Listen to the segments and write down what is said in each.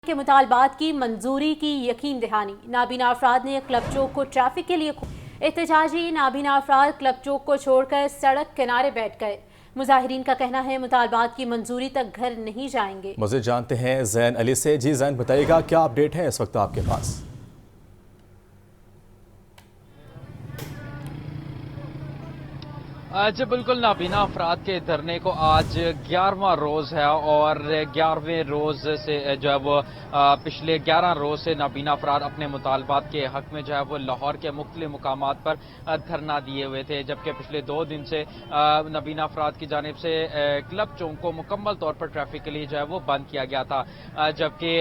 के मुतालबात की मंजूरी की यकीन दहानी। नाबीना अफराद ने क्लब चौक को ट्रैफिक के लिए एहतजाजी नाबीना अफराद क्लब चौक को छोड़कर सड़क किनारे बैठ गए। मुजाहिरीन का कहना है मुतालबात की मंजूरी तक घर नहीं जाएंगे। मज़ीद जानते हैं ज़ैन अली से। जी ज़ैन, बताइएगा क्या अपडेट है इस वक्त आपके पास? जी बिल्कुल, नाबीना अफराद के धरने को आज 11वां रोज़ है और 11वें रोज़ से जो है वो पिछले 11 रोज़ से नाबीना अफराद अपने मुतालबात के हक में जो है वो लाहौर के मुख्तलिफ मुकामात पर धरना दिए हुए थे, जबकि पिछले 2 दिन से नाबीना अफराद की जानिब से क्लब चौक को मुकम्मल तौर पर ट्रैफिक के लिए जो है वो बंद किया गया था, जबकि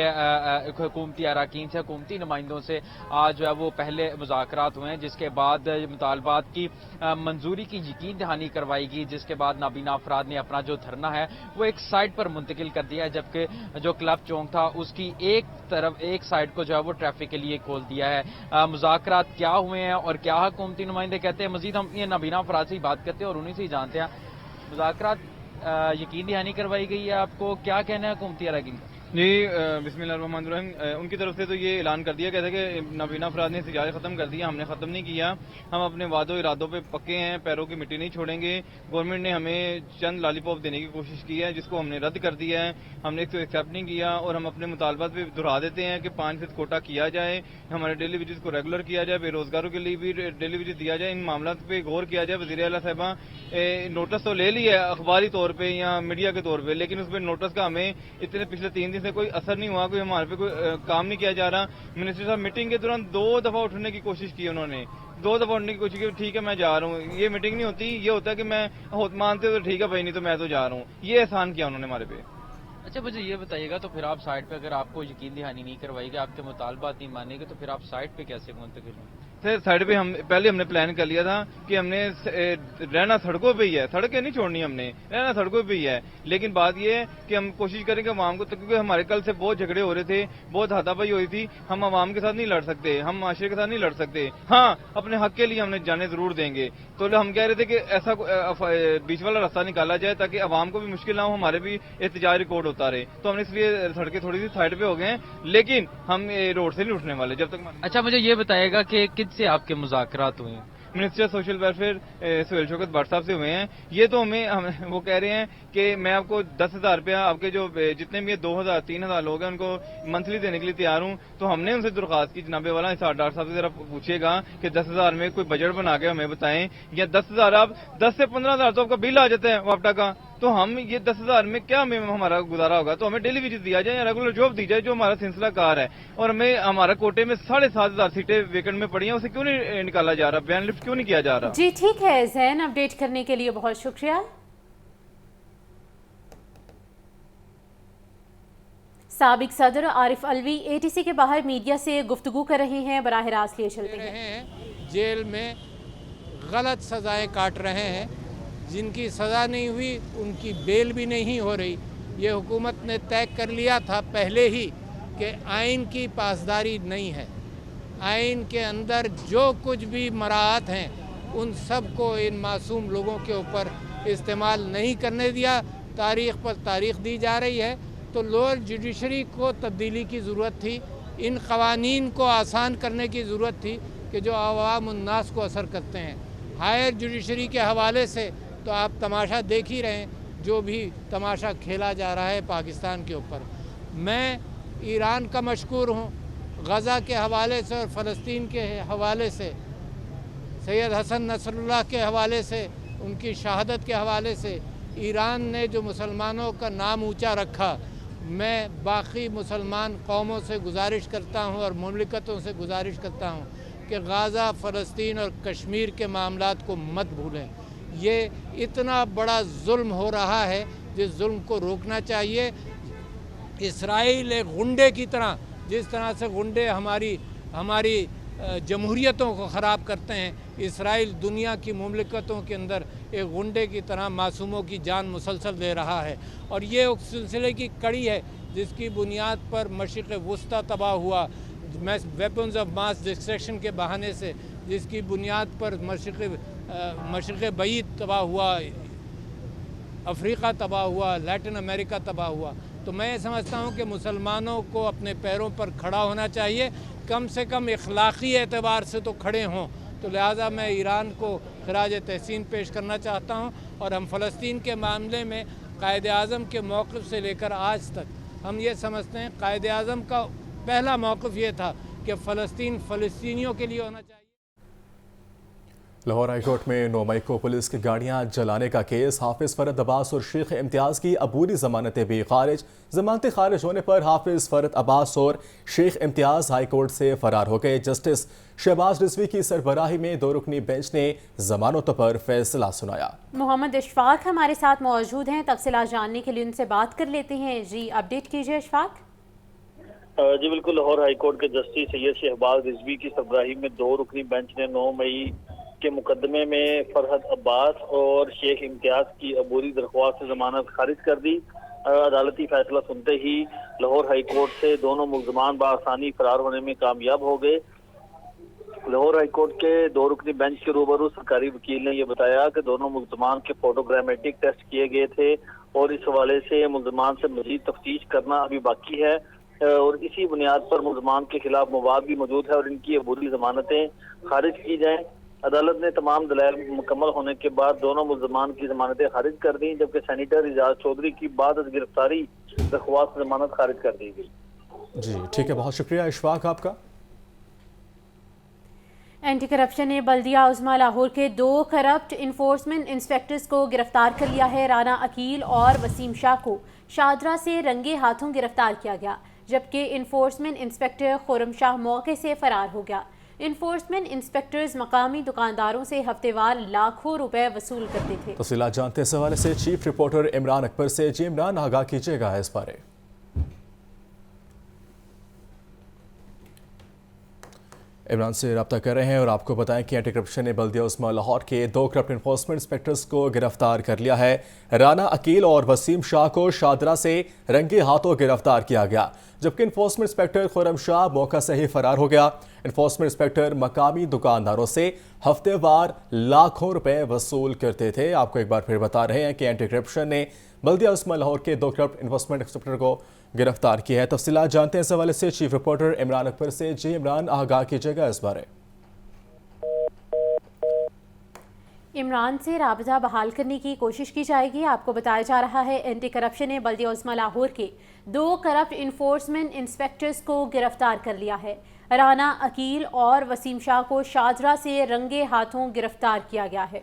हुकूमती अरकान से हुकूमती नुमाइंदों से आज जो है वो पहले मुज़ाकरात हुए हैं, जिसके बाद मुतालबात की मंजूरी की यकीन दहानी करवाई गई, जिसके बाद नाबीना अफराद ने अपना जो धरना है वो एक साइड पर मुंतकिल कर दिया है, जबकि जो क्लब चौक था उसकी एक साइड को जो है वो ट्रैफिक के लिए खोल दिया है। मुज़ाकरात क्या हुए हैं और क्या हुकूमती नुमाइंदे कहते हैं, मजीद हम ये नाबीना अफराद से ही बात करते हैं और उन्हीं से ही जानते हैं। मुज़ाकरात यकीन दहानी करवाई गई है, आपको क्या कहना है हुकूमती अरकान का? जी बिस्मिल्लाहिर्रहमानिर्रहीम। उनकी तरफ से तो ये ऐलान कर दिया गया था कि नाबीना अफराद ने एहतजाज ख़त्म कर दिया, हमने ख़त्म नहीं किया, हम अपने वादों इरादों पे पक्के हैं, पैरों की मिट्टी नहीं छोड़ेंगे। गवर्नमेंट ने हमें चंद लालीपॉप देने की कोशिश की है जिसको हमने रद्द कर दिया है, हमने इसको एक्सेप्ट नहीं किया और हम अपने मुतालबात पे दोहरा देते हैं कि 5% कोटा किया जाए, हमारे डेली वेजेस को रेगुलर किया जाए, बेरोजगारों के लिए भी डेली वेजेस दिया जाए, इन मामलों पे गौर किया जाए। वज़ीर आला साहिबा नोटिस तो ले लिया है अखबारी तौर पर या मीडिया के तौर पर, लेकिन उस पर नोटिस का हमें इतने पिछले 3 दिन से कोई असर नहीं हुआ, कोई हमारे पे कोई काम नहीं किया जा रहा। मिनिस्टर साहब मीटिंग के दौरान 2 दफा उठने की कोशिश की, उन्होंने 2 दफा उठने की कोशिश की, ठीक है मैं जा रहा हूँ, ये मीटिंग नहीं होती, ये होता है कि मैं मानते तो ठीक है भाई, नहीं तो मैं तो जा रहा हूँ, ये एहसान किया उन्होंने हमारे पे। अच्छा मुझे ये बताइएगा, तो फिर आप साइड पे अगर आपको यकीन दहानी नहीं करवाएगी, आपके मुतालबात नहीं मानेंगे, तो फिर आप साइड पे कैसे मुंतकिल होंगे? साइड पे हम पहले हमने प्लान कर लिया था कि हमने रहना सड़कों पे ही है, सड़कें नहीं छोड़नी, हमने रहना सड़कों पे ही है, लेकिन बात ये है कि हम कोशिश करेंगे अवाम को, क्योंकि हमारे कल से बहुत झगड़े हो रहे थे, बहुत हाथापाई हो रही थी, हम अवाम के साथ नहीं लड़ सकते, हम माशरे के साथ नहीं लड़ सकते। हाँ, अपने हक के लिए हमने जाने जरूर देंगे, तो हम कह रहे थे कि ऐसा बीच वाला रास्ता निकाला जाए ताकि अवाम को भी मुश्किल ना हो, हमारे भी एहतजाज रिकॉर्ड होता रहे, तो हमने इसलिए सड़कें थोड़ी सी साइड पे हो गए हैं, लेकिन हम रोड से नहीं उठने वाले जब तक। अच्छा मुझे ये बताइएगा कि से आपके मुज़ाकरात हुए हैं? Minister social welfare Suhail Shaukat Bhat साहब से हुए हैं। ये तो हमें वो कह रहे हैं कि मैं आपको 10,000 रुपया, आपके जो जितने भी 2,000 3,000 लोग हैं उनको मंथली देने के लिए तैयार हूं। तो हमने उनसे दरख्वास्त की, जनाबे वाला डॉक्टर साहब से जरा पूछिएगा कि 10,000 में कोई बजट बना के हमें बताएं, या 10,000 आप 10 से 15,000 तो आपका बिल आ जाता है वापटा का, तो हम ये 10,000 में क्या हमारा गुजारा होगा? तो हमें डेली वेजेस दिया जाए या रेगुलर जॉब दी जाए, जो हमारा सिलसिला कार है। और हमें हमारा कोटे में 7,500 सीटें वेकेंट में पड़ी हैं, उसे क्यों नहीं निकाला जा रहा, बैन लिफ्ट क्यों नहीं किया जा रहा? जी ठीक है ज़ैन, अपडेट करने के लिए बहुत शुक्रिया। साबिक सदर आरिफ अलवी ATC के बाहर मीडिया से गुफ्तगू कर रहे हैं, बराह रास्त लिए चलते हैं। जेल में गलत सजाएं काट रहे हैं, जिनकी सज़ा नहीं हुई उनकी बेल भी नहीं हो रही। ये हुकूमत ने तय कर लिया था पहले ही कि आइन की पासदारी नहीं है, आइन के अंदर जो कुछ भी मराहत हैं उन सब को इन मासूम लोगों के ऊपर इस्तेमाल नहीं करने दिया। तारीख़ पर तारीख़ दी जा रही है, तो लोअर जुडिशरी को तब्दीली की ज़रूरत थी, इन क़वानीन को आसान करने की ज़रूरत थी कि जो अवाम उन्नास को असर करते हैं। हायर जुडिशरी के हवाले से तो आप तमाशा देख ही रहे हैं, जो भी तमाशा खेला जा रहा है पाकिस्तान के ऊपर। मैं ईरान का मशकूर हूँ, गज़ा के हवाले से और फ़लस्तीन के हवाले से, सैयद हसन नसरुल्लाह के हवाले से, उनकी शहादत के हवाले से ईरान ने जो मुसलमानों का नाम ऊंचा रखा, मैं बाकी मुसलमान कौमों से गुजारिश करता हूँ और मुमलिकतों से गुजारिश करता हूँ कि गाज़ा, फ़लस्तीन और कश्मीर के मामलात को मत भूलें। ये इतना बड़ा जुल्म हो रहा है, जिस जुल्म को रोकना चाहिए। इसराइल एक गुंडे की तरह, जिस तरह से गुंडे हमारी जमहूरियतों को ख़राब करते हैं, इसराइल दुनिया की मुमलिकतों के अंदर एक गुंडे की तरह मासूमों की जान मुसलसल दे रहा है। और ये उस सिलसिले की कड़ी है जिसकी बुनियाद पर मशरिक़ वुस्ता तबाह हुआ, वेपन्स ऑफ मास डिस्ट्रक्शन के बहाने से, जिसकी बुनियाद पर मशरिक़ बईद तबाह हुआ, अफ्रीका तबाह हुआ, लैटिन अमेरिका तबाह हुआ। तो मैं समझता हूँ कि मुसलमानों को अपने पैरों पर खड़ा होना चाहिए, कम से कम इखलाकी एतबार से तो खड़े हों। तो लिहाजा मैं ईरान को खराज तहसीन पेश करना चाहता हूँ। और हम फ़लस्तीन के मामले में कायद आज़म के मौक़िफ़ से लेकर आज तक हम ये समझते हैं, कायद आज़म का पहला मौक़िफ़ ये था कि फ़लस्तीन फ़लस्तीनियों के लिए होना चाहिए। लाहौर हाई कोर्ट में 9 मई को पुलिस की गाड़ियां जलाने का केस, हाफिज फरद अब्बास और शेख इम्तियाज की अबूरी जमानतें भी खारिज। जमानतें खारिज होने पर हाफिज फरद अब्बास और शेख इम्तियाज हाई कोर्ट से फरार हो गए। जस्टिस शहबाज रिजवी की सरबराही में 2 रुकनी बेंच ने जमानतों पर फैसला सुनाया। मोहम्मद इशफाक हमारे साथ मौजूद हैं, तफसीलात जानने के लिए उनसे बात कर लेते हैं। जी अपडेट कीजिए इशफाक। जी बिल्कुल, लाहौर हाई कोर्ट के जस्टिस सैयद शहबाज रिजवी की सरबराही में 2 रुकनी बेंच ने 9 मई के मुकदमे में फरहद अब्बास और शेख इम्तियाज की अबूरी दरख्वास्त से जमानत खारिज कर दी। अदालती फैसला सुनते ही लाहौर हाई कोर्ट से दोनों मुल्ज़मान बआसानी फरार होने में कामयाब हो गए। लाहौर हाई कोर्ट के 2 रुकनी बेंच के रूबरू सरकारी वकील ने यह बताया कि दोनों मुल्ज़मान के फोटोग्रामेटिक टेस्ट किए गए थे और इस हवाले से मुल्ज़मान से मजीद तफ्तीश करना अभी बाकी है और इसी बुनियाद पर मुल्ज़मान के खिलाफ मवाद भी मौजूद है और इनकी अबूरी जमानतें खारिज की जाएं। अदालत ने तमाम दलाइल मुकम्मल होने के बाद दोनों मुल्ज़मान की जमानतें खारिज कर दी, जबकि सेनेटर इजाज चौधरी की बाद गिरफ्तारी दरख्वास्त जमानत खारिज कर दी गई। जी ठीक है, बहुत शुक्रिया इशफाक आपका। एंटी करप्शन ने बल्दिया उस्मा लाहौर के 2 करप्ट इन्फोर्समेंट इंस्पेक्टर्स को गिरफ्तार कर लिया है। राना अकील और वसीम शाह को शादरा से रंगे हाथों गिरफ्तार किया गया, जबकि इन्फोर्समेंट इंस्पेक्टर खुरम शाह मौके से फरार हो गया। इन्फोर्समेंट इंस्पेक्टर्स मकामी दुकानदारों से हफ्तेवार लाखों रुपए वसूल करते थे। तफसीलात जानते इस हवाले से चीफ रिपोर्टर इमरान अकबर से। जी इमरान, आगाह कीजिएगा इस बारे। इमरान से रब्ता कर रहे हैं और आपको बताएं कि एंटी करप्शन ने बल्दिया उस्मा लाहौर के 2 करप्ट इन्फोर्समेंट इंस्पेक्टर्स को गिरफ्तार कर लिया है। राना अकील और वसीम शाह को शादरा से रंगे हाथों गिरफ्तार किया गया, जबकि इन्फोर्समेंट इंस्पेक्टर खुरम शाह मौका से ही फरार हो गया। इन्फोर्समेंट इंस्पेक्टर मकामी दुकानदारों से हफ्तेवार लाखों रुपए वसूल करते थे। आपको एक बार फिर बता रहे हैं कि एंटी करप्शन ने बल्दिया उस्मा लाहौर के 2 करप्ट इन्फोर्समेंट इंस्पेक्टर को गिरफ्तार किया है। तफसीलात जानते हैं इस हवाले से चीफ रिपोर्टर इमरान अकबर से। जी इमरान, आगाह कीजिएगा इस बारे। इमरान से राबता बहाल करने की कोशिश की जाएगी। आपको बताया जा रहा है एंटी करप्शन ने बल्दिया उस्मा लाहौर के 2 करप्ट इन्फोर्समेंट इंस्पेक्टर्स को गिरफ्तार कर लिया है। राना अकील और वसीम शाह को शादरा से रंगे हाथों गिरफ्तार किया गया है।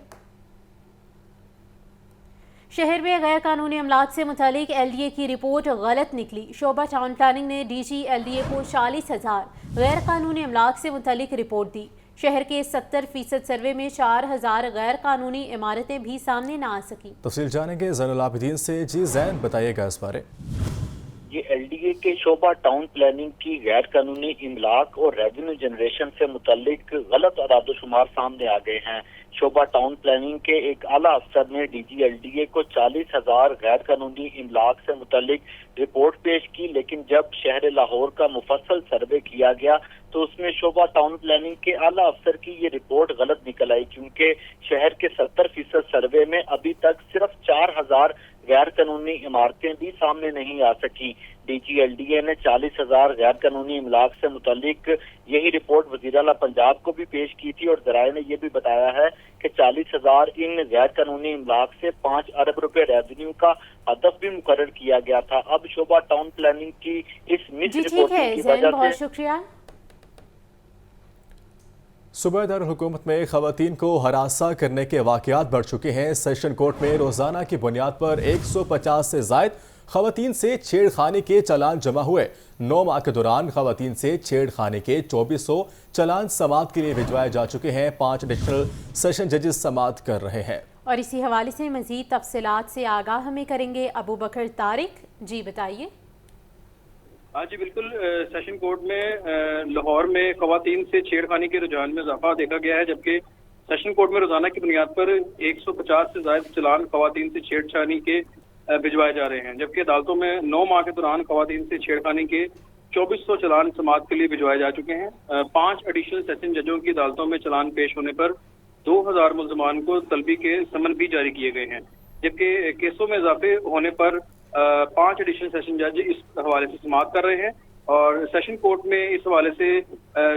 शहर में गैर कानूनी अमलाक से मुतालिक LDA की रिपोर्ट गलत निकली। शोबा टाउन प्लानिंग ने DG LDA को 40,000 गैर कानूनी अमलाक से मुतालिक रिपोर्ट दी। शहर के 70% सर्वे में 4,000 गैर कानूनी इमारतें भी सामने न आ सकी। तफसील जानेंगे ज़ैनुल आबिदीन से। जी ज़ैन, बताइएगा इस बारे। ये LDA के शोबा टाउन प्लानिंग की गैर कानूनी इमलाक और रेवेन्यू जनरेशन से मुतालिक गलत अदाद-ओ-शुमार सामने आ गए हैं। शोबा टाउन प्लानिंग के एक आला अफसर ने DG LDA को 40,000 गैर कानूनी इमलाक से मुतालिक रिपोर्ट पेश की, लेकिन जब शहर लाहौर का मुफस्सल सर्वे किया गया तो उसमें शोबा टाउन प्लानिंग के आला अफसर की ये रिपोर्ट गलत निकल आई, क्योंकि शहर के 70% सर्वे में अभी तक सिर्फ 4,000 गैर कानूनी इमारतें भी सामने नहीं आ सकी। DG LDA ने 40,000 गैर कानूनी इमलाक से मुतालिक यही रिपोर्ट वज़ीर आला पंजाब को भी पेश की थी और ज़राए ने यह भी बताया है कि 40,000 इन गैर कानूनी इमलाक से 5 अरब रुपए रेवेन्यू का हदफ भी मुकर्रर किया गया था। अब शोबा टाउन प्लानिंग की इस मिस रिपोर्टिंग की वजह से शुक्रिया। सूबा दारुल हुकूमत में खवातीन को हरासा करने के वाक़यात बढ़ चुके हैं। सेशन कोर्ट में रोज़ाना की बुनियाद पर 150 से ज़ायद खवातीन से छेड़खानी के चालान जमा हुए। 9 माह के दौरान खवातीन से छेड़खानी के 2400 चालान समाअत के लिए भिजवाए जा चुके हैं। 5 एडिशनल सेशन जजेस समाअत कर रहे हैं। और इसी हवाले से मज़ीद तफसीलात से आगाह हमें करेंगे अबू बकर तारिक। जी बताइए। हाँ जी बिल्कुल, सेशन कोर्ट में लाहौर में खवातीन से छेड़खानी के रुझान में इजाफा देखा गया है, जबकि सेशन कोर्ट में रोजाना की बुनियाद पर 150 से ज्यादा चालान खवातीन से छेड़छानी के भिजवाए जा रहे हैं, जबकि अदालतों में 9 माह के दौरान खवातीन से छेड़खानी के 2400 चालान समाअत के लिए भिजवाए जा चुके हैं। 5 एडिशनल सेशन जजों की अदालतों में चालान पेश होने पर 2000 मुल्ज़मान को तलबी के समन भी जारी किए गए हैं, जबकि केसों में इजाफे होने पर 5 एडिशनल सेशन जज इस हवाले से समाअत कर रहे हैं और सेशन कोर्ट में इस हवाले से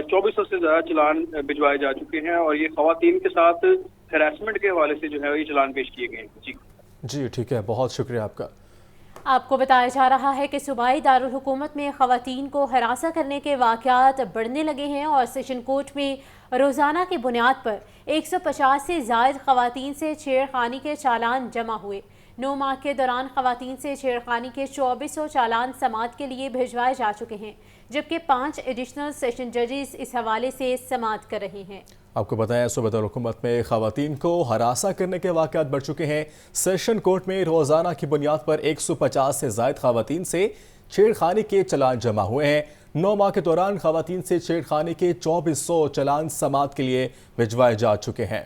2400 से ज्यादा चलान भिजवाए जा चुके हैं और ये खवातीन के साथ हैरेसमेंट के हवाले से जो है ये चलान पेश किए गए हैं। जी ठीक है, बहुत शुक्रिया आपका। आपको बताया जा रहा है कि सूबाई दारुल हुकूमत में खवातीन को हरासा करने के वाक़यात बढ़ने लगे हैं और सेशन कोर्ट में रोज़ाना की बुनियाद पर 150 से ज़ायद खवातीन से छेड़खानी के चालान जमा हुए। 9 माह के दौरान खवातीन से छेड़खानी के 2400 चालान समाअत के लिए भिजवाए जा चुके हैं, जबकि 5 एडिशनल सेशन जजेस इस हवाले से समाअत कर रहे हैं। आपको बताया सूबे दारुल हुकूमत में खवातीन को हरासा करने के वाक़यात बढ़ चुके हैं। सेशन कोर्ट में रोज़ाना की बुनियाद पर 150 से ज़ायद खवातीन से छेड़खानी के चलान जमा हुए हैं। 9 माह के दौरान खवातीन से छेड़खानी के 2400 चलान समाअत के लिए भिजवाए जा चुके हैं।